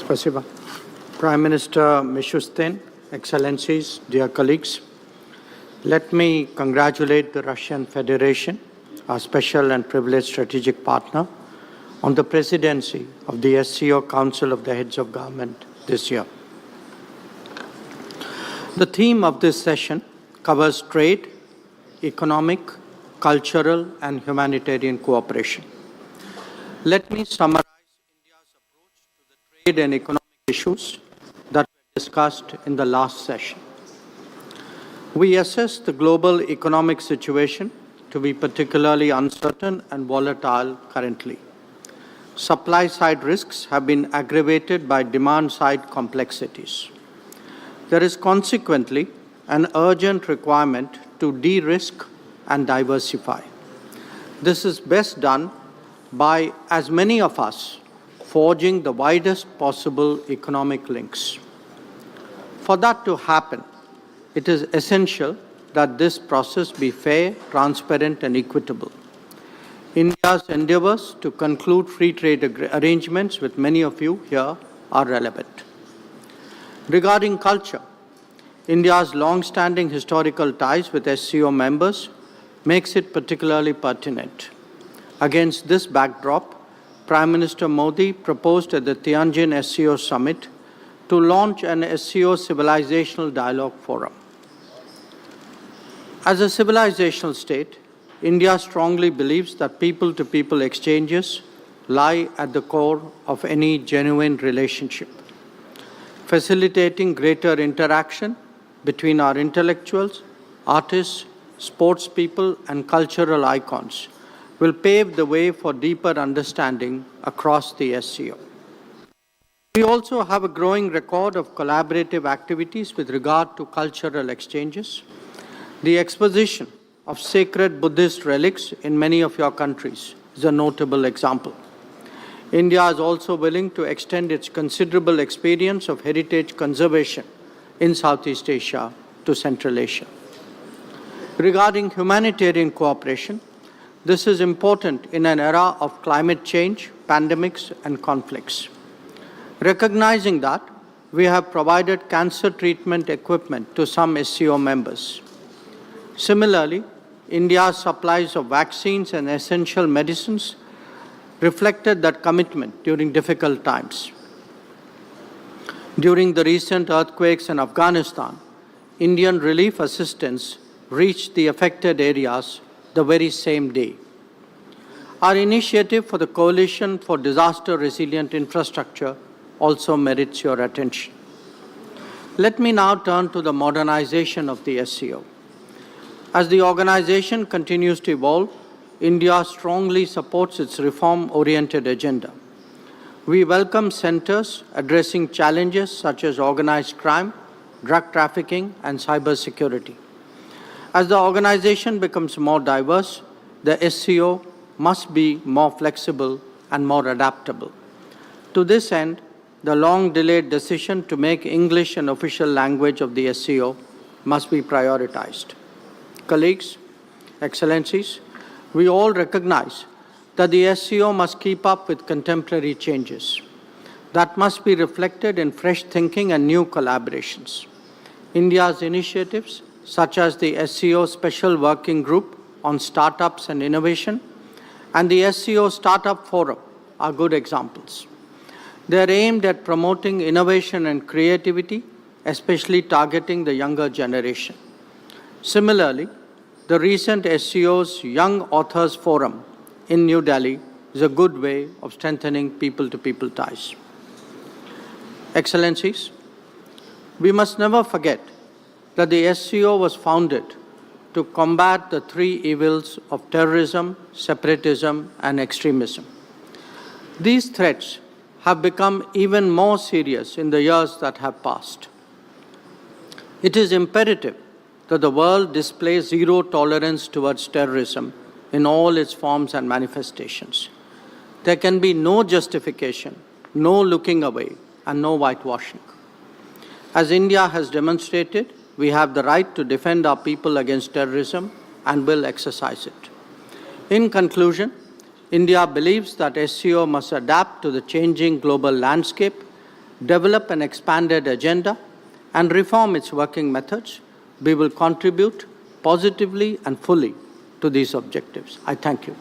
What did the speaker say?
Spasiba. Prime Minister Mishustin, Excellencies, dear colleagues, let me congratulate the Russian Federation, our special and privileged strategic partner, on the presidency of the SCO Council of the Heads of Government this year. The theme of this session covers trade, economic, cultural, and humanitarian cooperation. Let me summarize India's approach to the trade and economic issues that were discussed in the last session. We assess the global economic situation to be particularly uncertain and volatile currently. Supply-side risks have been aggravated by demand-side complexities. There is consequently an urgent requirement to de-risk and diversify. This is best done by as many of us forging the widest possible economic links. For that to happen, it is essential that this process be fair, transparent, and equitable. India's endeavors to conclude free trade arrangements with many of you here are relevant. Regarding culture, India's long-standing historical ties with SCO members makes it particularly pertinent. Against this backdrop, Prime Minister Modi proposed at the Tianjin SCO Summit to launch an SCO Civilizational Dialogue Forum. As a civilizational state, India strongly believes that people-to-people exchanges lie at the core of any genuine relationship. Facilitating greater interaction between our intellectuals, artists, sports people, and cultural icons will pave the way for deeper understanding across the SCO. We also have a growing record of collaborative activities with regard to cultural exchanges. The exposition of sacred Buddhist relics in many of your countries is a notable example. India is also willing to extend its considerable experience of heritage conservation in Southeast Asia to Central Asia. Regarding humanitarian cooperation, this is important in an era of climate change, pandemics, and conflicts. Recognizing that, we have provided cancer treatment equipment to some SCO members. Similarly, India's supplies of vaccines and essential medicines reflected that commitment during difficult times. During the recent earthquakes in Afghanistan, Indian relief assistance reached the affected areas the very same day. Our initiative for the Coalition for Disaster Resilient Infrastructure also merits your attention. Let me now turn to the modernization of the SCO. As the organization continues to evolve, India strongly supports its reform-oriented agenda. We welcome centers addressing challenges such as organized crime, drug trafficking, and cybersecurity. As the organization becomes more diverse, the SCO must be more flexible and more adaptable. To this end, the long-delayed decision to make English an official language of the SCO must be prioritized. Colleagues, Excellencies, we all recognize that the SCO must keep up with contemporary changes. That must be reflected in fresh thinking and new collaborations. India's initiatives, such as the SCO Special Working Group on Startups and Innovation and the SCO Startup Forum, are good examples. They are aimed at promoting innovation and creativity, especially targeting the younger generation. Similarly, the recent SCO's Young Authors Forum in New Delhi is a good way of strengthening people-to-people ties. Excellencies, we must never forget that the SCO was founded to combat the three evils of terrorism, separatism, and extremism. These threats have become even more serious in the years that have passed. It is imperative that the world displays zero tolerance towards terrorism in all its forms and manifestations. There can be no justification, no looking away, and no whitewashing. As India has demonstrated, we have the right to defend our people against terrorism and will exercise it. In conclusion, India believes that SCO must adapt to the changing global landscape develop an expanded agenda, and reform its working methods, we will contribute positively and fully to these objectives. I thank you.